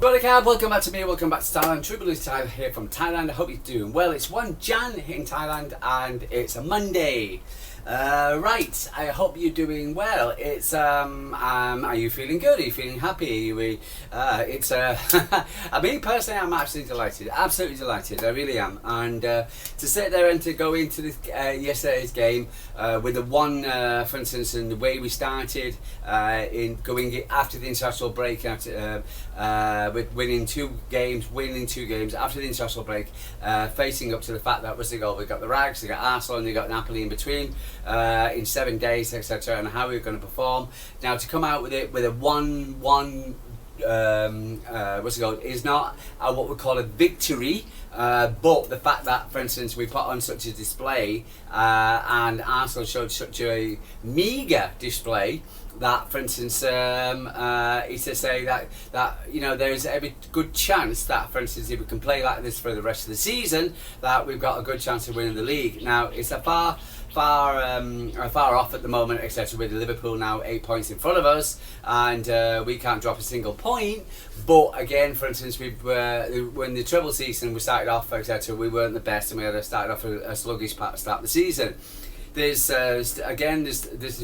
Right, welcome back to me, welcome back to Thailand. True Blues Tyler here from Thailand. I hope you're doing well. It's 1 Jan in Thailand and it's a Monday. Right, I hope you're doing well. It's are you feeling good? Are you feeling happy? I mean, personally, I'm absolutely delighted. I really am. And to sit there and to go into this yesterday's game with the one, for instance, and the way we started in going after the international break, after with winning two games after the international break, facing up to the fact that we got the Rags, we got Arse, and we got Napoli in between. In 7 days, etc., and how we're going to perform. Now, to come out with it with a is not what we call a victory, but the fact that, for instance, we put on such a display and Arsenal showed such a meagre display that, for instance, is to say that there's every good chance that, for instance, if we can play like this for the rest of the season, that we've got a good chance of winning the league. Now, it's a far off at the moment, etc. With Liverpool now 8 points in front of us, and we can't drop a single point. But again, for instance, when the treble season we started off, etc., we weren't the best, and we had started off a sluggish start of the season. There's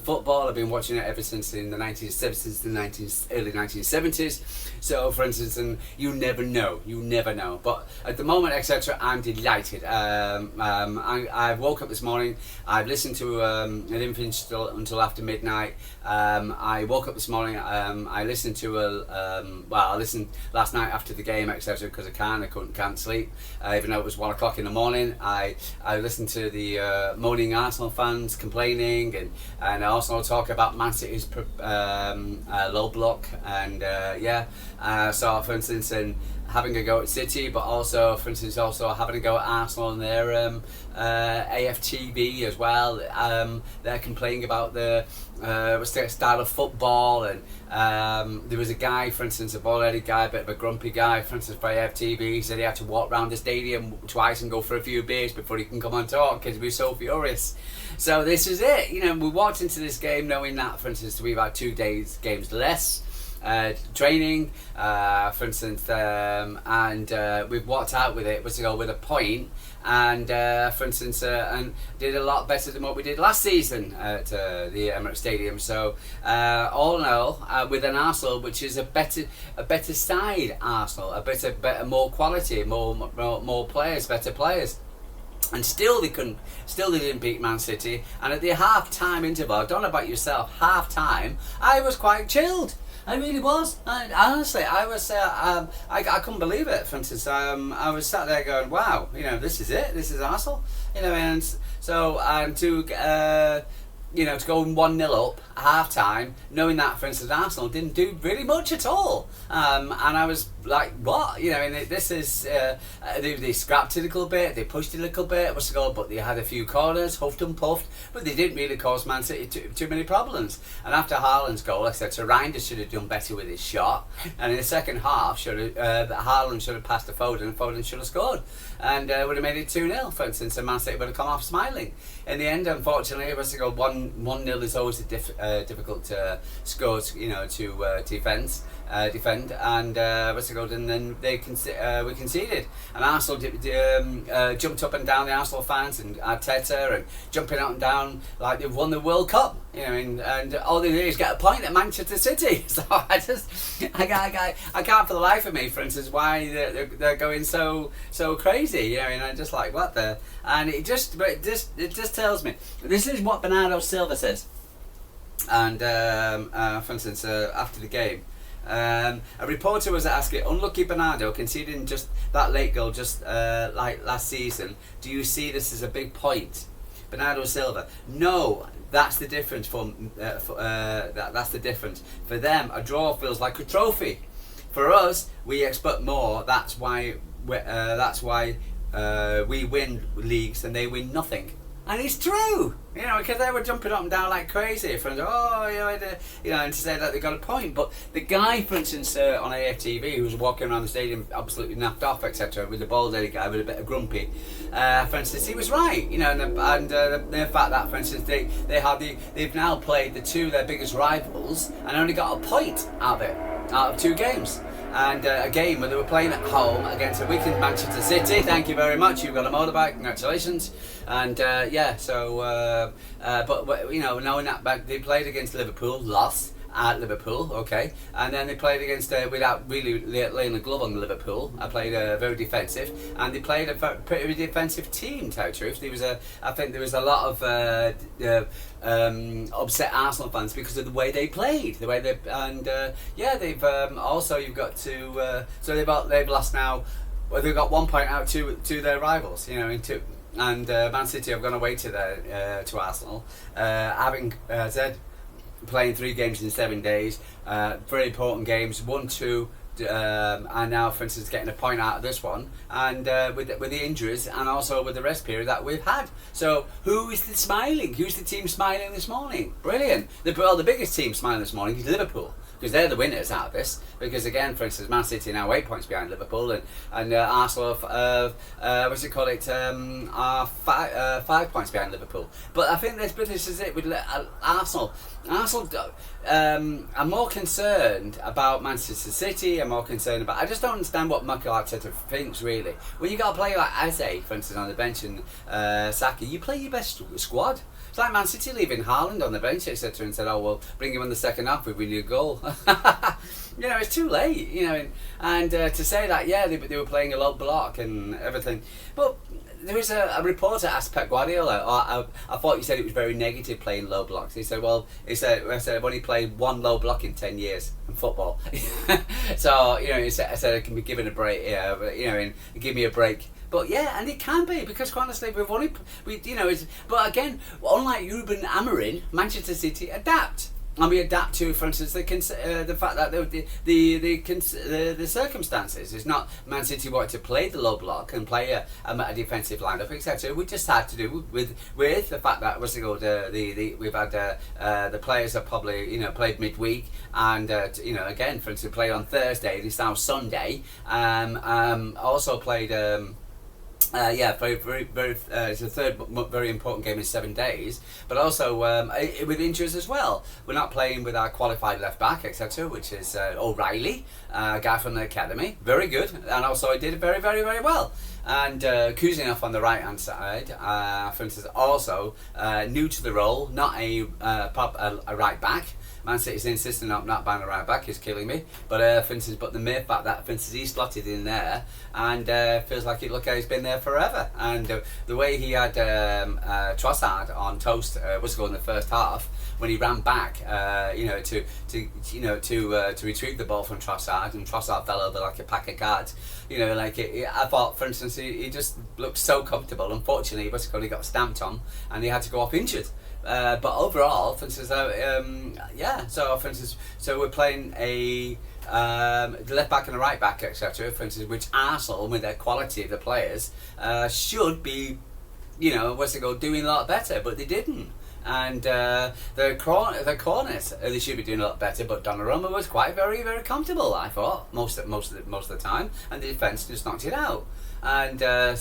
football. I've been watching it ever since in the early 1970s. So, for instance, and you never know. But at the moment, etc., I'm delighted. I woke up this morning. I've listened to I didn't finish until after midnight. I woke up this morning. I listened to I listened last night after the game, etc., because I can't sleep. Even though it was 1 o'clock in the morning, I listened to the moaning Arsenal fans complaining and Arsenal talk about Man City's low block and so, for instance, and having a go at City, but also, for instance, having a go at Arsenal and their AFTV as well. They're complaining about the style of football, and there was a guy, for instance, a bald-headed guy, a bit of a grumpy guy, for instance, for AFTV. He said he had to walk around the stadium twice and go for a few beers before he can come on talk because he was so furious. So this is it. We walked into this game knowing that, for instance, we've had 2 days games less. Training, for instance, and we've walked out with it with a point, and for instance, and did a lot better than what we did last season at the Emirates Stadium. So all in all, with an Arsenal which is a better side, Arsenal, a better more quality, more players, better players. And still they didn't beat Man City. And at the half-time interval, I don't know about yourself, half-time, I was quite chilled. I really was. Honestly, I was. I couldn't believe it. For instance, I was sat there going, "Wow, this is it. This is Arsenal." And so to go 1-0 up at half time, knowing that, for instance, Arsenal didn't do really much at all, and I was like, what? This is they scrapped it a little bit, they pushed it a little bit, but they had a few corners, huffed and puffed, but they didn't really cause Man City too many problems. And after Haaland's goal, etc., Reinders should have done better with his shot, and in the second half, Haaland should have passed to Foden, and Foden should have scored, and would have made it 2-0, for instance, and Man City would have come off smiling. In the end, unfortunately, it was 1-0 is always difficult to score, to defend, and and then we conceded, and Arsenal jumped up and down, the Arsenal fans and Arteta, and jumping up and down like they've won the World Cup, and all they do is get a point at Manchester City. So I can't for the life of me, for instance, why they're going so crazy, and I'm just like, what the, and it just tells me, this is what Bernado Silva says, and for instance, after the game. A reporter was asking, unlucky Bernado conceding just that late goal like last season. Do you see this as a big point? Bernado Silva, no, that's the difference that's the difference. For them, a draw feels like a trophy. For us, we expect more. That's why we win leagues and they win nothing. And it's true, because they were jumping up and down like crazy, and to say that they got a point. But the guy, for instance, on AFTV, who was walking around the stadium absolutely napped off, etc., with the bald-headed guy with a bit of grumpy, for instance, he was right, and the fact that, for instance, they've now played their biggest rivals and only got a point out of 2 games. and a game where they were playing at home against a weakened Manchester City. Thank you very much. You've got a motorbike. Congratulations. And but you know, knowing that they played against Liverpool, lost at Liverpool, okay, and then they played against without really laying a glove on Liverpool. I played very defensive, and they played a pretty defensive team. To tell the truth, I think there was a lot of upset Arsenal fans because of the way they played, they've also you've got to so they've lost now. Well, they've got 1 point out to their rivals, you know, and Man City have gone away to Arsenal, having said. Playing 3 games in 7 days, very important games, 1-2, and now, for instance, getting a point out of this one, and with the injuries, and also with the rest period that we've had. So, who's the team smiling this morning? Brilliant. The biggest team smiling this morning is Liverpool, because they're the winners out of this. Because again, for instance, Man City are now 8 points behind Liverpool, and Arsenal are 5 points behind Liverpool. But I think this is it with Arsenal. Arsenal, I'm more concerned about Manchester City. I'm more concerned about. I just don't understand what Mikel Arteta thinks really. When you got a player like Arse, for instance, on the bench, and Saka, you play your best squad. It's like Man City leaving Haaland on the bench, etc., and said, "Oh, well, bring him in the second half if we need a goal." You know, it's too late. You know, and to say that, yeah, they were playing a low block and everything, but. There was a reporter asked Pep Guardiola. I thought he said it was very negative playing low blocks. He said, "Well, I said I've only played 1 low block in 10 years in football." So you know, I said I can be given a break. Yeah, but, you know, and give me a break. But yeah, and it can be, because quite honestly, but again, unlike Ruben Amorim, Manchester City adapt. And we adapt to, for instance, the fact that the circumstances. It's not Man City wanted to play the low block and play a defensive lineup, etc. We just had to do with the fact that we've had the players have probably played midweek, and again, for instance, played on Thursday. It's now Sunday. Also played. Very, it's the third very important game in 7 days, but also with injuries as well. We're not playing with our qualified left back, etc., which is O'Reilly, a guy from the academy, very good, and also he did very, very, very well. And Kuzinoff on the right hand side, for instance, also new to the role, not a right back. Man City's insisting on not buying a right back is killing me. But for instance, the mere fact that, for instance, he's slotted in there and feels like he's been there forever. And the way he had Trossard on toast was going in the first half when he ran back, to retrieve the ball from Trossard, and Trossard fell over like a pack of cards. I thought, for instance, he just looked so comfortable. Unfortunately, he got stamped on and he had to go off injured. But overall, for instance, so we're playing the left back and the right back, etc. For instance, which Arsenal, with their quality of the players, should be, doing a lot better, but they didn't. And the corners, they should be doing a lot better. But Donnarumma was quite very, very comfortable, I thought, most of the time, and the defence just knocked it out. And and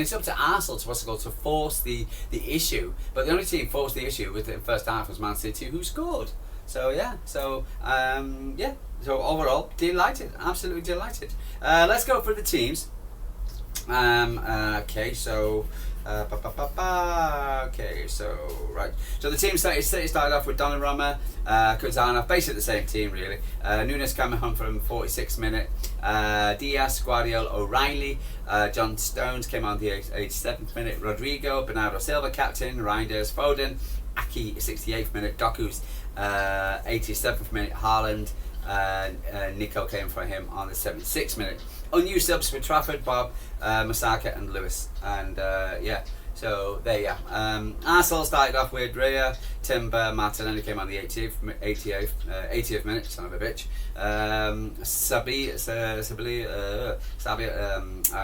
it's up to Arsenal to force the issue. But the only team forced the issue with the first half was Man City, who scored. So overall, delighted, absolutely delighted. Let's go for the teams. So the team started off with Donnarumma, Kuzanov, basically the same team really. Nunes coming home from 46th minute. Diaz, Guardiola, O'Reilly. John Stones came on the 87th minute. Rodrigo, Bernado, Silva, captain. Reinders, Foden. Aki, 68th minute. Doku's 87th minute. Haaland. Nico came for him on the 76th minute. Unused subs for Trafford, Bob, Masaka and Lewis. And so there you are. Arsenal started off with Raya, Timber, Martinelli came on the 80th minute, son of a bitch. I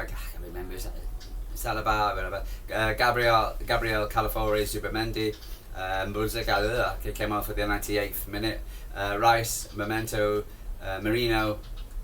can't remember, Saliba, whatever. Gabriel Calafiori, Zubimendi, Murzika came on for the 98th minute. Rice, Memento, Marino,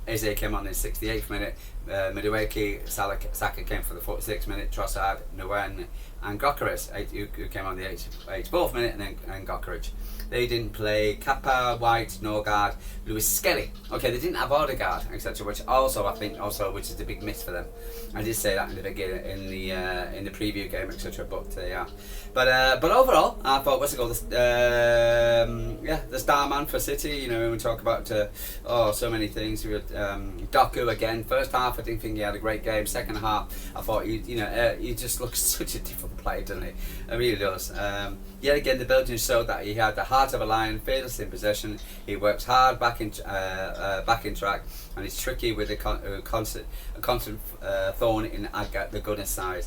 Eze came on in the 68th minute. Madueke Saka came for the 46th minute. Trossard, Nguyen, and Guttless, who came on the 84th minute, and Guttless. They didn't play Kappa, White, Norgard, Lewis Skelly. Okay, they didn't have Odegaard, etc. Which also I think which is the big miss for them. I did say that in the beginning, in the preview game, etc. But yeah, but overall, I thought the star man for City. You know, when we talk about so many things. We had Doku again. First half, I didn't think he had a great game. Second half, I thought he just looks such a different player, doesn't he? It really does. Yet again, the Belgians showed that he had the heart of a lion, fearless in possession. He works hard back in track, and he's tricky with a constant thorn in the gunner's side.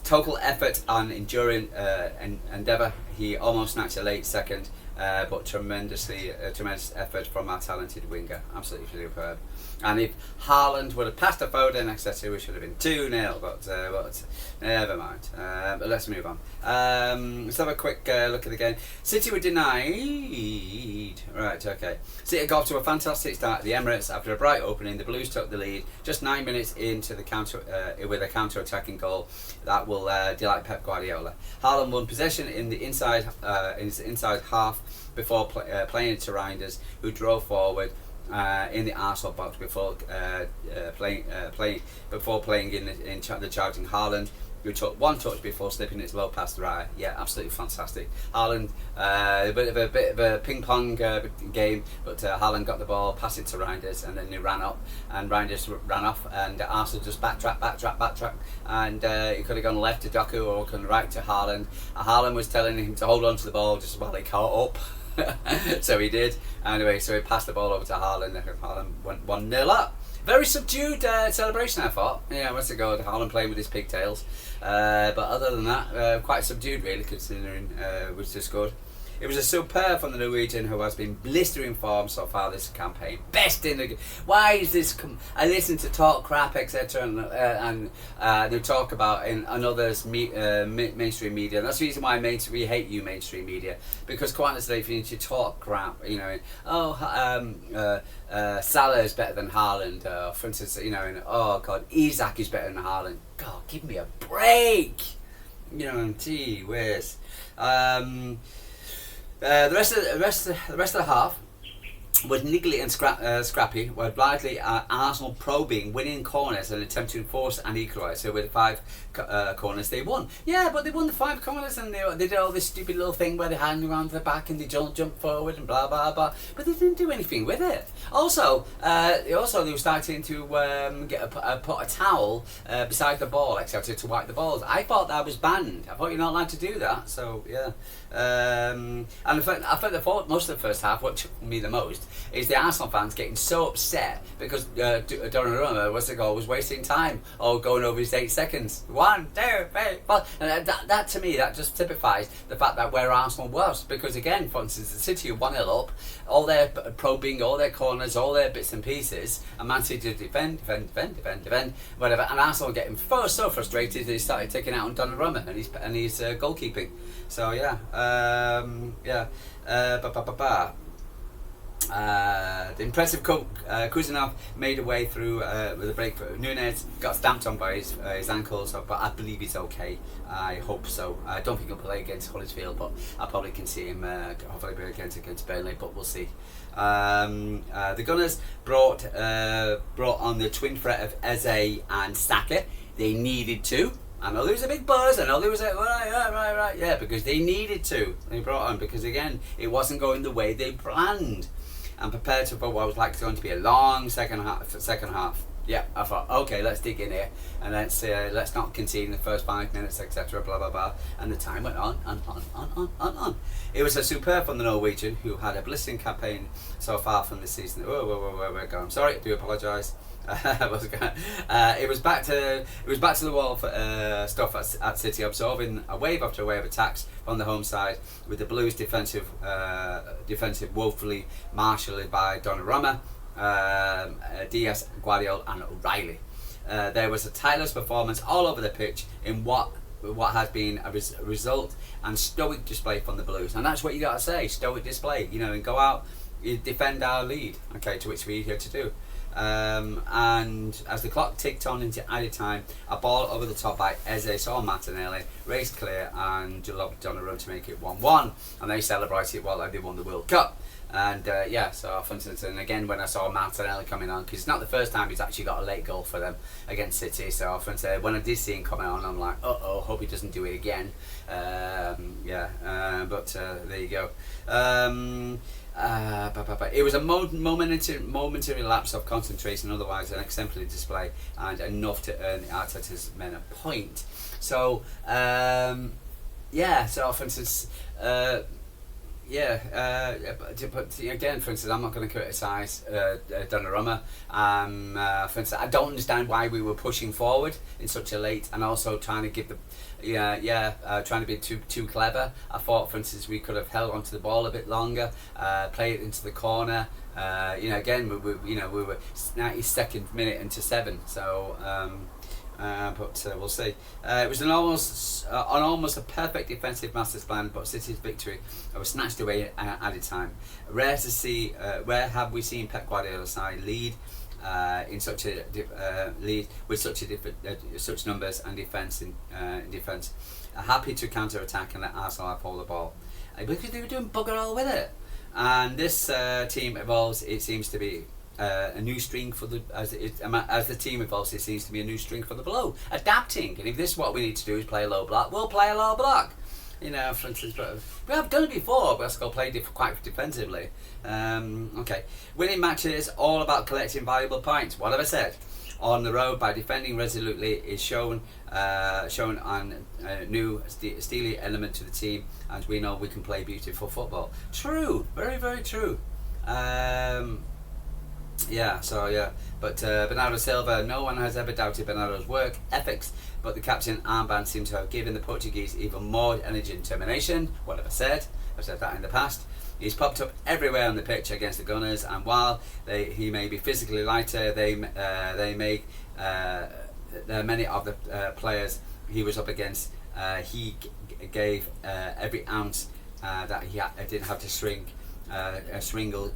Total effort and enduring endeavour. He almost snatched a late second, but tremendous effort from our talented winger. Absolutely superb. And if Haaland would have passed the Foden, etc., we should have been 2-0, but never mind. But let's move on. Let's have a quick look at the game. City were denied. Right, okay. City got off to a fantastic start at the Emirates. After a bright opening, the Blues took the lead just 9 minutes into the counter with a counter-attacking goal that will delight Pep Guardiola. Haaland won possession in the inside half before playing to Reinders, who drove forward in the Arse box before playing in the charging Haaland, who took one touch before slipping its low past the right. Yeah, absolutely fantastic. Haaland, a bit of a ping pong game, but Haaland got the ball, passed it to Reinders, and then he ran up, and Reinders ran off, and Arse just backtrack, and he could have gone left to Doku or gone right to Haaland. Haaland was telling him to hold on to the ball just while he caught up. So he did. Anyway, so he passed the ball over to Haaland, and Haaland went 1-0 up. Very subdued celebration, I thought. Yeah, what's it go? Haaland playing with his pigtails. But other than that, quite subdued, really, considering which is good. It was a superb from the Norwegian, who has been blistering form so far this campaign. Best in the... Why is this... I listen to talk crap, etc. and they talk about in others mainstream media. That's the reason why we hate you, mainstream media. Because quite honestly, if you talk crap, Salah is better than Haaland. For instance, oh God, Isak is better than Haaland. God, give me a break. Gee whiz. The rest of the half was niggly and scrappy, with blithely Arsenal probing, winning corners and attempting to force an equaliser. So with 5 corners they won. Yeah, but they won the 5 corners, and they did all this stupid little thing where they hand around the back and they jump forward and blah blah blah. But they didn't do anything with it. Also they were starting to put a towel beside the ball, etc., to wipe the balls. I thought that was banned. I thought you're not allowed to do that. So yeah. And I thought most of the first half, what took me the most is the Arsenal fans getting so upset because Donnarumma was wasting time or going over his 8 seconds. 1, 2, 3, 4. And that to me, that just typifies the fact that where Arsenal was. Because again, for instance, the City are 1-0 up, all their probing, all their corners, all their bits and pieces, and Man City defend, whatever. And Arsenal getting so frustrated they started taking out on Donnarumma and his goalkeeping. So yeah. The impressive Kuzanov made a way through with a break. Nunez got stamped on by his ankles, but I believe he's okay. I hope so. I don't think he'll play against Huddersfield, but I probably can see him hopefully against Burnley, but we'll see. The Gunners brought on the twin threat of Eze and Saka. They needed to. I know there was a big buzz. I know there was right. Yeah, because they needed to. They brought on because again, it wasn't going the way they planned. And prepared for what was likely going to be a long second half. Yeah, I thought, okay, let's dig in here and let's not concede in the first 5 minutes, etc. Blah blah blah. And the time went on. It was a superb from the Norwegian, who had a blistering campaign so far from the season. Where go? I'm sorry, I do apologise. It was back to the wall for stuff at City, absorbing a wave after wave of attacks from the home side, with the Blues defensive woefully marshalled by Donnarumma, Diaz, Guardiola and O'Reilly. There was a tireless performance all over the pitch in what has been a result and stoic display from the Blues, and that's what you got to say, stoic display, and go out defend our lead. Okay, to which we had to do. And as the clock ticked on into added time, a ball over the top by Eze saw Martinelli, raced clear and lobbed on a run to make it 1-1, and they celebrated while they won the World Cup. And so for instance, and again when I saw Martinelli coming on, because it's not the first time he's actually got a late goal for them against City, so often when I did see him coming on, I'm like, hope he doesn't do it again. But there you go. It was a momentary lapse of concentration, otherwise an exemplary display and enough to earn Arteta's men a point. So for instance, but again, for instance, I'm not going to criticise Donnarumma. For instance, I don't understand why we were pushing forward in such a late, and also trying to give the, trying to be too clever. I thought, for instance, we could have held onto the ball a bit longer, play it into the corner. Again, we were 92nd minute into 7, so. But we'll see. It was an almost a perfect defensive master's plan, but City's victory was snatched away at added time. Rare to see. Where have we seen Pep Guardiola's side lead in such a lead with such numbers and defence in defence? Happy to counter attack and let Arsenal hold the ball because they were doing bugger all with it. And this team evolves. It seems to be. A new string for the as the team evolves, it seems to be a new string for the bow. Adapting, and if this is what we need to do is play a low block, we'll play a low block. For instance, we have done it before, but let's go play quite defensively. Okay, winning matches all about collecting valuable points. What have I said? On the road by defending resolutely is shown on a new steely element to the team, and we know we can play beautiful football. True, very very true. But Bernado Silva, no one has ever doubted Bernado's work ethics, but the captain armband seems to have given the Portuguese even more energy and determination. What have I said? I've said that in the past. He's popped up everywhere on the pitch against the Gunners, and while he may be physically lighter, many of the players he was up against, he gave every ounce that he didn't have to shrink. A single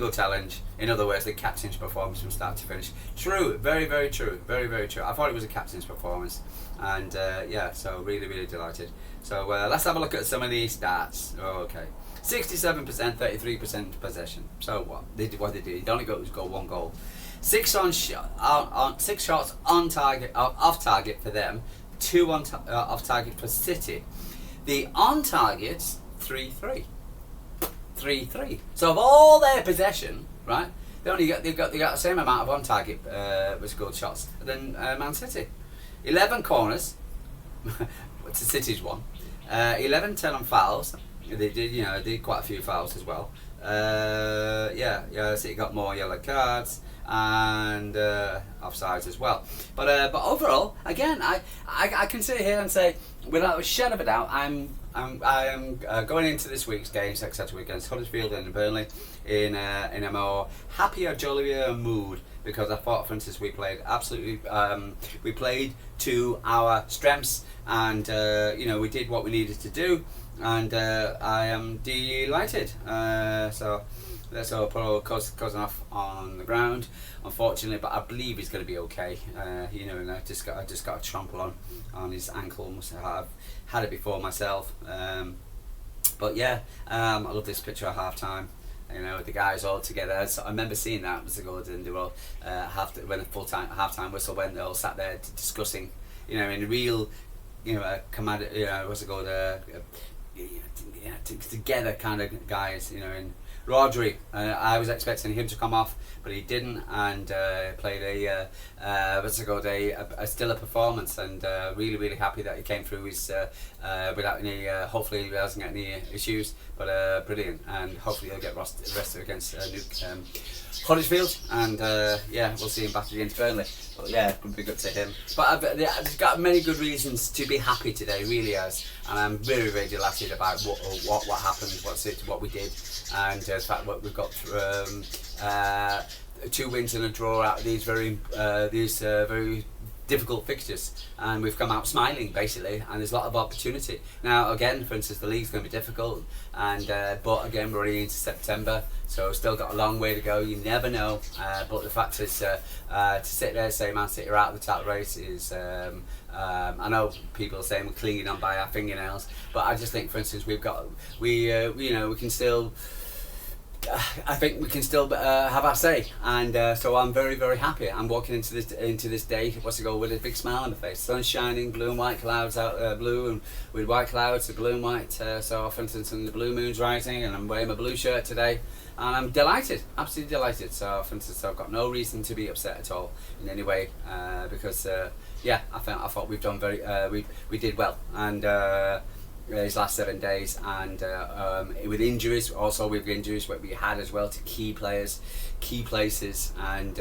challenge. In other words, the captain's performance from start to finish. True, very very true, very very true. I thought it was a captain's performance, and so really really delighted. So let's have a look at some of these stats. Okay, 67%, 33% possession. So what they did? He only got one goal. 6 shots on target, off target for them. 2 off target for City. The on targets. 3-3. So of all their possession, right? They got the same amount of on target with goal shots than Man City. 11 corners. To City's one. 11-10 on fouls. They did quite a few fouls as well. City got more yellow cards and offsides as well. But overall, again, I can sit here and say without a shadow of a doubt, I am going into this week's games, etc., against Huddersfield and Burnley in a more happier, jollier mood, because I thought, for instance, we played we played to our strengths, and we did what we needed to do, and I am delighted. So that's all cousin off on the ground, unfortunately, but I believe he's going to be okay. And I just got a trample on his ankle. Must have had it before myself. But yeah, I love this picture at half time. The guys all together. So I remember seeing that was the goal, and they were all when the half time whistle went, they all sat there discussing, in real, command, what's it called, together kind of guys, and Rodri, I was expecting him to come off, but he didn't, and played a stellar performance, and really really happy that he came through without any. Hopefully he doesn't get any issues, but brilliant, and hopefully he'll get rested against Huddersfield, and we'll see him back against Burnley. But yeah, it would be good to him. But I've got many good reasons to be happy today, really has, and I'm very very delighted about what happened, what we did, and the fact that we've got 2 wins and a draw out of these very difficult fixtures, and we've come out smiling basically, and there's a lot of opportunity. Now again, for instance, the league's going to be difficult, and but again, we're already into September, so still got a long way to go. You never know, but the fact is to sit there and say Man City are out of the title race is I know people are saying we're clinging on by our fingernails, but I just think, for instance, we can still, I think we can still have our say, and so I'm very, very happy. I'm walking into this day, what's it called, with a big smile on my face. Sun's shining, blue and white clouds out, blue and with white clouds, the blue and white. So for instance, and the blue moon's rising, and I'm wearing my blue shirt today, and I'm delighted, absolutely delighted. So for instance, I've got no reason to be upset at all in any way, because yeah, I thought we've done we did well, and these last 7 days, and with injuries, also with injuries what we had as well to key players, key places, and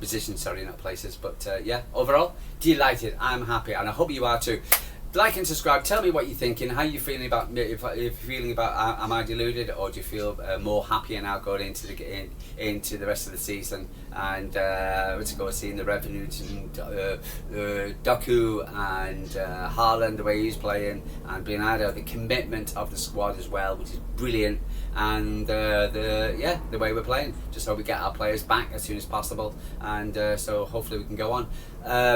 positions, sorry, not places, but yeah, overall delighted. I'm happy, and I hope you are too. Like and subscribe. Tell me what you're thinking. How you feeling about me? If you're feeling about, am I deluded, or do you feel more happier now going into the rest of the season? And let's go seeing the revenues and Doku and Haaland, the way he's playing, and Bernado, the commitment of the squad as well, which is brilliant. And the way we're playing, just so we get our players back as soon as possible, and so hopefully we can go on.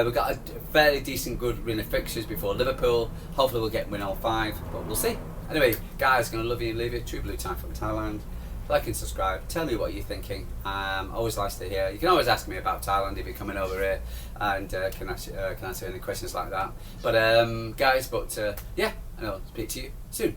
We've got a fairly decent good run of fixtures before Liverpool. Hopefully we'll get win all 5, but we'll see. Anyway, guys, gonna love you and leave you. True Blue time from Thailand. Like and subscribe. Tell me what you're thinking. Always nice to hear. You can always ask me about Thailand if you're coming over here, and can answer any questions like that. But guys, yeah, and I'll speak to you soon.